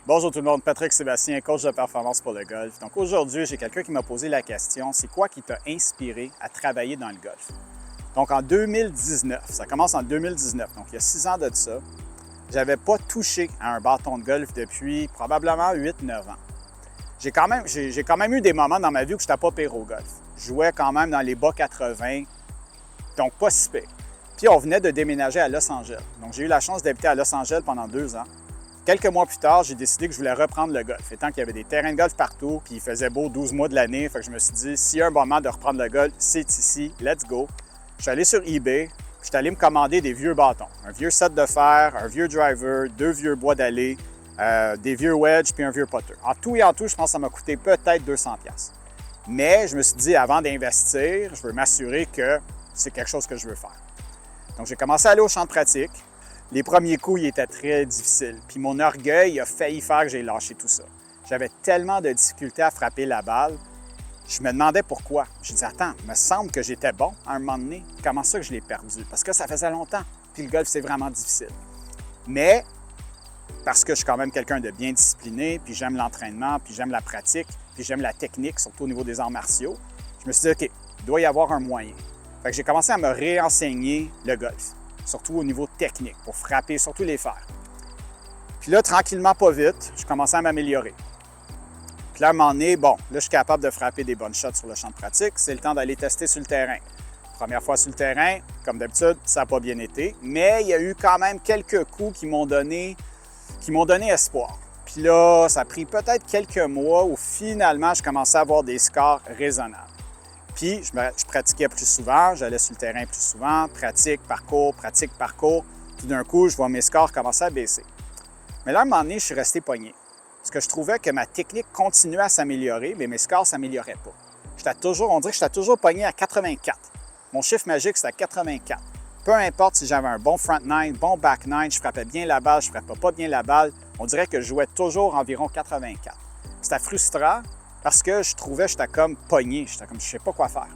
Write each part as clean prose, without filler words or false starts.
Bonjour tout le monde, Patrick Sébastien, coach de performance pour le golf. Donc aujourd'hui, j'ai quelqu'un qui m'a posé la question, c'est quoi qui t'a inspiré à travailler dans le golf? Donc en 2019, ça commence en 2019, donc il y a 6 ans de ça, j'avais pas touché à un bâton de golf depuis probablement 8-9 ans. J'ai quand même eu des moments dans ma vie où je n'étais pas pire au golf. Je jouais quand même dans les bas 80, donc pas si pire. Puis on venait de déménager à Los Angeles. Donc j'ai eu la chance d'habiter à Los Angeles pendant 2 ans. Quelques mois plus tard, j'ai décidé que je voulais reprendre le golf, étant qu'il y avait des terrains de golf partout, puis il faisait beau 12 mois de l'année. Fait que je me suis dit, s'il y a un moment de reprendre le golf, c'est ici, let's go. Je suis allé sur eBay, je suis allé me commander des vieux bâtons, un vieux set de fer, un vieux driver, 2 vieux bois d'allée, des vieux wedges, puis un vieux putter. En tout et en tout, je pense que ça m'a coûté peut-être 200$. Mais je me suis dit, avant d'investir, je veux m'assurer que c'est quelque chose que je veux faire. Donc j'ai commencé à aller au champ de pratique. Les premiers coups, ils étaient très difficiles. Puis mon orgueil a failli faire que j'ai lâché tout ça. J'avais tellement de difficultés à frapper la balle. Je me demandais pourquoi. Je me disais, attends, il me semble que j'étais bon à un moment donné. Comment ça que je l'ai perdu? Parce que ça faisait longtemps. Puis le golf, c'est vraiment difficile. Mais parce que je suis quand même quelqu'un de bien discipliné, puis j'aime l'entraînement, puis j'aime la pratique, puis j'aime la technique, surtout au niveau des arts martiaux, je me suis dit, OK, il doit y avoir un moyen. Fait que j'ai commencé à me réenseigner le golf, surtout au niveau technique, pour frapper surtout les fers. Puis là, tranquillement, pas vite, je commençais à m'améliorer. Puis là, à un moment donné, là, je suis capable de frapper des bonnes shots sur le champ de pratique. C'est le temps d'aller tester sur le terrain. Première fois sur le terrain, comme d'habitude, ça n'a pas bien été. Mais il y a eu quand même quelques coups qui m'ont donné espoir. Puis là, ça a pris peut-être quelques mois où finalement, je commençais à avoir des scores raisonnables. Puis, je pratiquais plus souvent, j'allais sur le terrain plus souvent, pratique, parcours. Puis d'un coup, je vois mes scores commencer à baisser. Mais là, à un moment donné, je suis resté pogné. Parce que je trouvais que ma technique continuait à s'améliorer, mais mes scores ne s'amélioraient pas. On dirait que j'étais toujours pogné à 84. Mon chiffre magique, c'était 84. Peu importe si j'avais un bon front nine, bon back nine, je frappais bien la balle, je frappais pas bien la balle, on dirait que je jouais toujours environ 84. C'était frustrant parce que je trouvais que j'étais comme pogné, j'étais comme je sais pas quoi faire.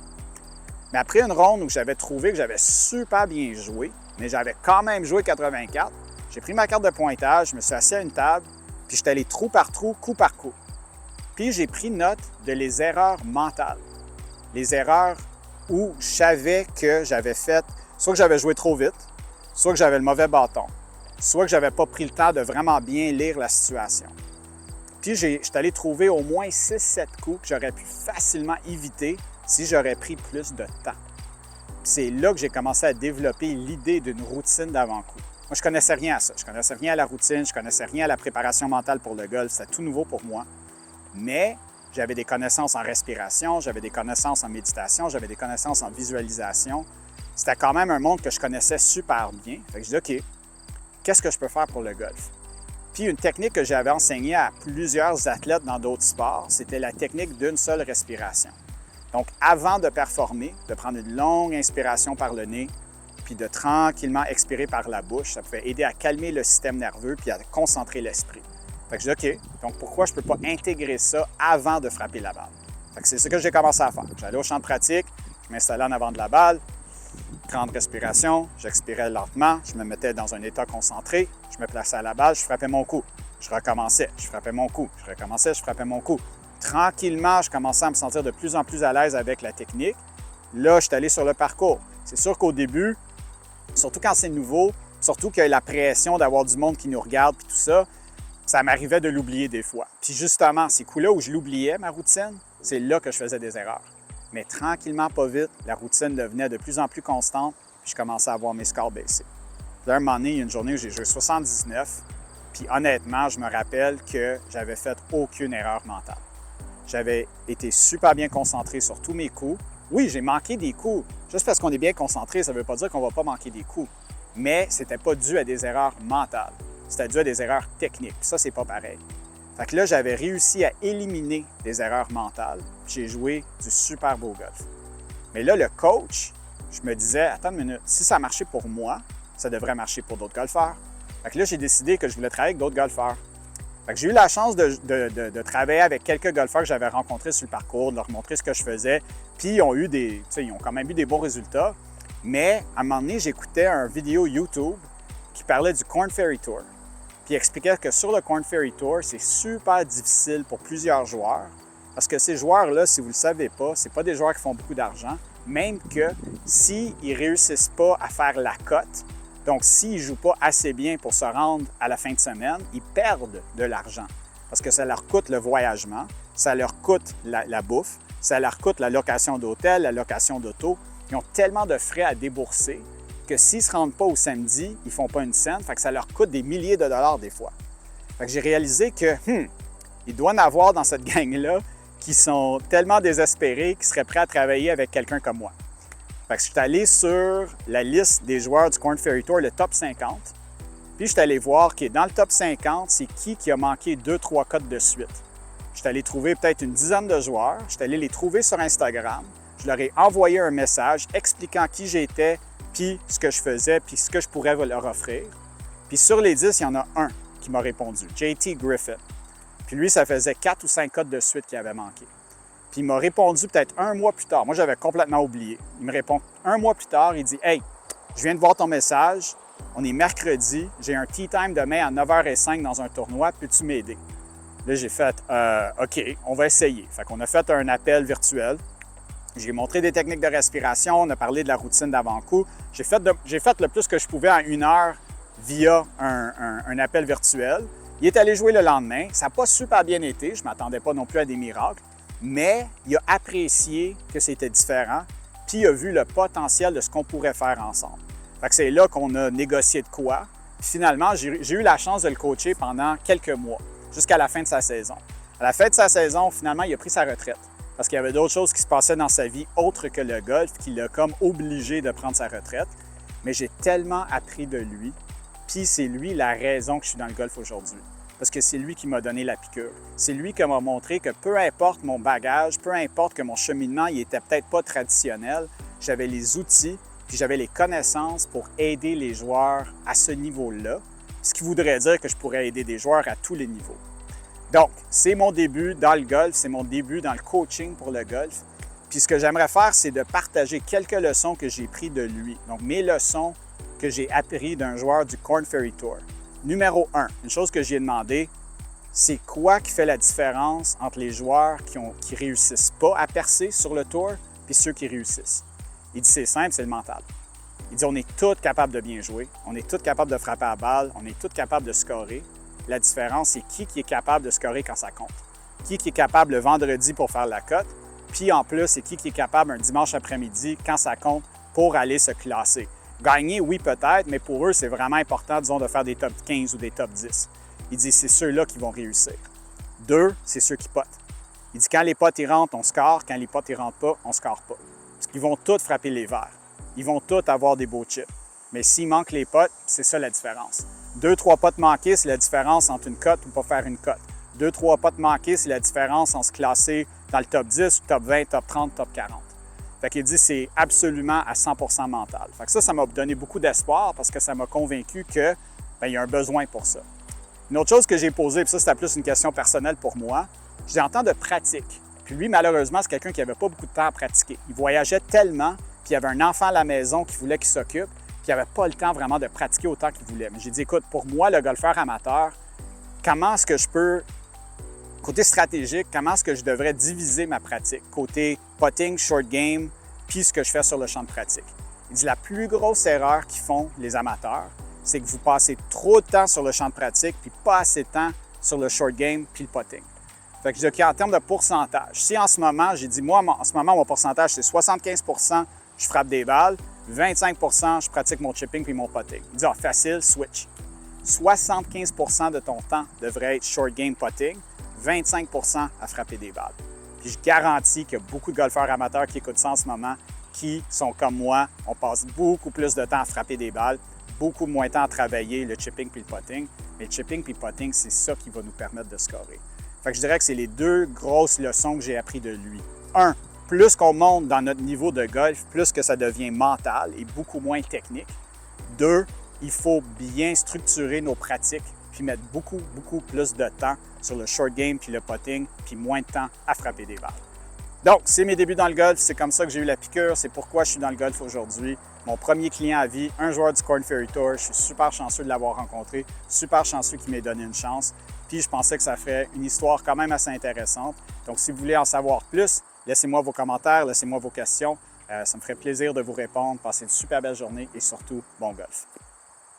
Mais après une ronde où j'avais trouvé que j'avais super bien joué, mais j'avais quand même joué 84, j'ai pris ma carte de pointage, je me suis assis à une table, puis j'étais allé trou par trou, coup par coup. Puis j'ai pris note de les erreurs mentales. Les erreurs où je savais que j'avais fait, soit que j'avais joué trop vite, soit que j'avais le mauvais bâton, soit que j'avais pas pris le temps de vraiment bien lire la situation. Puis je suis allé trouver au moins 6-7 coups que j'aurais pu facilement éviter si j'aurais pris plus de temps. C'est là que j'ai commencé à développer l'idée d'une routine d'avant-coup. Moi, je ne connaissais rien à ça. Je ne connaissais rien à la routine, je ne connaissais rien à la préparation mentale pour le golf. C'était tout nouveau pour moi. Mais j'avais des connaissances en respiration, j'avais des connaissances en méditation, j'avais des connaissances en visualisation. C'était quand même un monde que je connaissais super bien. Fait que je dis, OK, qu'est-ce que je peux faire pour le golf? Puis une technique que j'avais enseignée à plusieurs athlètes dans d'autres sports, c'était la technique d'une seule respiration. Donc, avant de performer, de prendre une longue inspiration par le nez, puis de tranquillement expirer par la bouche, ça pouvait aider à calmer le système nerveux puis à concentrer l'esprit. Fait que je dis, OK, donc pourquoi je ne peux pas intégrer ça avant de frapper la balle? Fait que c'est ce que j'ai commencé à faire. J'allais au champ de pratique, je m'installais en avant de la balle, grande respiration, j'expirais lentement, je me mettais dans un état concentré, je me plaçais à la balle, je frappais mon coup. Je recommençais, je frappais mon coup, je recommençais, je frappais mon coup. Tranquillement, je commençais à me sentir de plus en plus à l'aise avec la technique. Là, je suis allé sur le parcours. C'est sûr qu'au début, surtout quand c'est nouveau, surtout qu'il y a la pression d'avoir du monde qui nous regarde et tout ça, ça m'arrivait de l'oublier des fois. Puis justement, ces coups-là où je l'oubliais, ma routine, c'est là que je faisais des erreurs. Mais tranquillement, pas vite, la routine devenait de plus en plus constante, puis je commençais à voir mes scores baisser. Là, un moment donné, il y a une journée où j'ai joué 79, puis honnêtement, je me rappelle que j'avais fait aucune erreur mentale. J'avais été super bien concentré sur tous mes coups. Oui, j'ai manqué des coups. Juste parce qu'on est bien concentré, ça ne veut pas dire qu'on ne va pas manquer des coups. Mais ce n'était pas dû à des erreurs mentales. C'était dû à des erreurs techniques. Puis ça, c'est pas pareil. Fait que là, j'avais réussi à éliminer des erreurs mentales. Puis j'ai joué du super beau golf. Mais là, le coach, je me disais, attends une minute, si ça a marché pour moi, ça devrait marcher pour d'autres golfeurs. Fait que là, j'ai décidé que je voulais travailler avec d'autres golfeurs. Fait que j'ai eu la chance de travailler avec quelques golfeurs que j'avais rencontrés sur le parcours, de leur montrer ce que je faisais. Puis ils ont quand même eu des bons résultats. Mais à un moment donné, j'écoutais une vidéo YouTube qui parlait du Korn Ferry Tour. Puis il expliquait que sur le Korn Ferry Tour, c'est super difficile pour plusieurs joueurs. Parce que ces joueurs-là, si vous ne le savez pas, ce pas des joueurs qui font beaucoup d'argent. Même que s'ils ne réussissent pas à faire la cote, donc s'ils ne jouent pas assez bien pour se rendre à la fin de semaine, ils perdent de l'argent. Parce que ça leur coûte le voyagement, ça leur coûte la bouffe, ça leur coûte la location d'hôtel, la location d'auto. Ils ont tellement de frais à débourser que s'ils ne se rendent pas au samedi, ils ne font pas une scène, fait que ça leur coûte des milliers de dollars des fois. Fait que j'ai réalisé que il doit y en avoir dans cette gang-là qui sont tellement désespérés qu'ils seraient prêts à travailler avec quelqu'un comme moi. Fait que je suis allé sur la liste des joueurs du Korn Ferry Tour, le top 50, puis je suis allé voir que dans le top 50, c'est qui a manqué 2-3 cotes de suite. Je suis allé trouver peut-être une dizaine de joueurs, je suis allé les trouver sur Instagram, je leur ai envoyé un message expliquant qui j'étais, puis ce que je faisais, puis ce que je pourrais leur offrir. Puis sur les 10, il y en a un qui m'a répondu, JT Griffin. Puis lui, ça faisait 4 ou 5 cotes de suite qu'il avait manqué. Puis il m'a répondu peut-être un mois plus tard. Moi, j'avais complètement oublié. Il me répond un mois plus tard, il dit « Hey, je viens de voir ton message, on est mercredi, j'ai un tea time demain à 9h05 dans un tournoi, peux-tu m'aider? » Là, j'ai fait « OK, on va essayer. » Fait qu'on a fait un appel virtuel. J'ai montré des techniques de respiration, on a parlé de la routine d'avant-coup. J'ai fait le plus que je pouvais en 1 heure via un appel virtuel. Il est allé jouer le lendemain. Ça n'a pas super bien été. Je ne m'attendais pas non plus à des miracles. Mais il a apprécié que c'était différent. Puis il a vu le potentiel de ce qu'on pourrait faire ensemble. Fait que c'est là qu'on a négocié de quoi. Puis finalement, j'ai eu la chance de le coacher pendant quelques mois, jusqu'à la fin de sa saison. À la fin de sa saison, finalement, il a pris sa retraite. Parce qu'il y avait d'autres choses qui se passaient dans sa vie autres que le golf qui l'a comme obligé de prendre sa retraite. Mais j'ai tellement appris de lui. Puis c'est lui la raison que je suis dans le golf aujourd'hui. Parce que c'est lui qui m'a donné la piqûre. C'est lui qui m'a montré que peu importe mon bagage, peu importe que mon cheminement il était peut-être pas traditionnel, j'avais les outils puis j'avais les connaissances pour aider les joueurs à ce niveau-là. Ce qui voudrait dire que je pourrais aider des joueurs à tous les niveaux. Donc, c'est mon début dans le golf, c'est mon début dans le coaching pour le golf. Puis ce que j'aimerais faire, c'est de partager quelques leçons que j'ai prises de lui. Donc, mes leçons que j'ai apprises d'un joueur du Korn Ferry Tour. Numéro 1, une chose que j'ai demandé, c'est quoi qui fait la différence entre les joueurs qui ne réussissent pas à percer sur le tour et ceux qui réussissent? Il dit c'est simple, c'est le mental. Il dit on est tous capables de bien jouer, on est tous capables de frapper à la balle, on est tous capables de scorer. La différence, c'est qui est capable de scorer quand ça compte. Qui est capable le vendredi pour faire la cote, puis en plus, c'est qui est capable un dimanche après-midi quand ça compte pour aller se classer. Gagner, oui, peut-être, mais pour eux, c'est vraiment important, disons, de faire des top 15 ou des top 10. Il dit, c'est ceux-là qui vont réussir. 2, c'est ceux qui potent. Il dit, quand les potes y rentrent, on score. Quand les potes y rentrent pas, on score pas. Parce qu'ils vont tous frapper les verres. Ils vont tous avoir des beaux chips. Mais s'il manque les potes, c'est ça la différence. 2-3 potes manqués, c'est la différence entre une cote ou pas faire une cote. 2-3 potes manqués, c'est la différence entre se classer dans le top 10, top 20, top 30, top 40. Fait qu'il dit c'est absolument à 100% mental. Fait que ça m'a donné beaucoup d'espoir parce que ça m'a convaincu que il y a un besoin pour ça. Une autre chose que j'ai posée, puis ça c'était plus une question personnelle pour moi, j'ai en temps de pratique. Puis lui, malheureusement, c'est quelqu'un qui n'avait pas beaucoup de temps à pratiquer. Il voyageait tellement, puis il y avait un enfant à la maison qui voulait qu'il s'occupe, puis il n'avait pas le temps vraiment de pratiquer autant qu'il voulait. Mais j'ai dit, écoute, pour moi, le golfeur amateur, comment est-ce que je peux, côté stratégique, comment est-ce que je devrais diviser ma pratique? Côté putting, short game, puis ce que je fais sur le champ de pratique. Il dit, la plus grosse erreur qu'ils font, les amateurs, c'est que vous passez trop de temps sur le champ de pratique, puis pas assez de temps sur le short game, puis le putting. Fait que je dis, OK, en termes de pourcentage, si en ce moment, j'ai dit, moi, en ce moment, mon pourcentage, c'est 75 je frappe des balles, 25 je pratique mon chipping puis mon putting. Il dit, facile, switch. 75 de ton temps devrait être short game putting, 25 à frapper des balles. Puis je garantis qu'il y a beaucoup de golfeurs amateurs qui écoutent ça en ce moment, qui sont comme moi, on passe beaucoup plus de temps à frapper des balles, beaucoup moins de temps à travailler le chipping puis le putting. Mais le chipping puis le putting, c'est ça qui va nous permettre de scorer. Fait que je dirais que c'est les deux grosses leçons que j'ai appris de lui. 1, plus qu'on monte dans notre niveau de golf, plus que ça devient mental et beaucoup moins technique. 2, il faut bien structurer nos pratiques puis mettre beaucoup plus de temps sur le short game puis le putting, puis moins de temps à frapper des balles. Donc, c'est mes débuts dans le golf, c'est comme ça que j'ai eu la piqûre, c'est pourquoi je suis dans le golf aujourd'hui. mon premier client à vie, un joueur du Korn Ferry Tour. Je suis super chanceux de l'avoir rencontré, super chanceux qu'il m'ait donné une chance. Puis je pensais que ça ferait une histoire quand même assez intéressante. Donc si vous voulez en savoir plus, laissez-moi vos commentaires, laissez-moi vos questions. Ça me ferait plaisir de vous répondre. Passez une super belle journée et surtout, bon golf.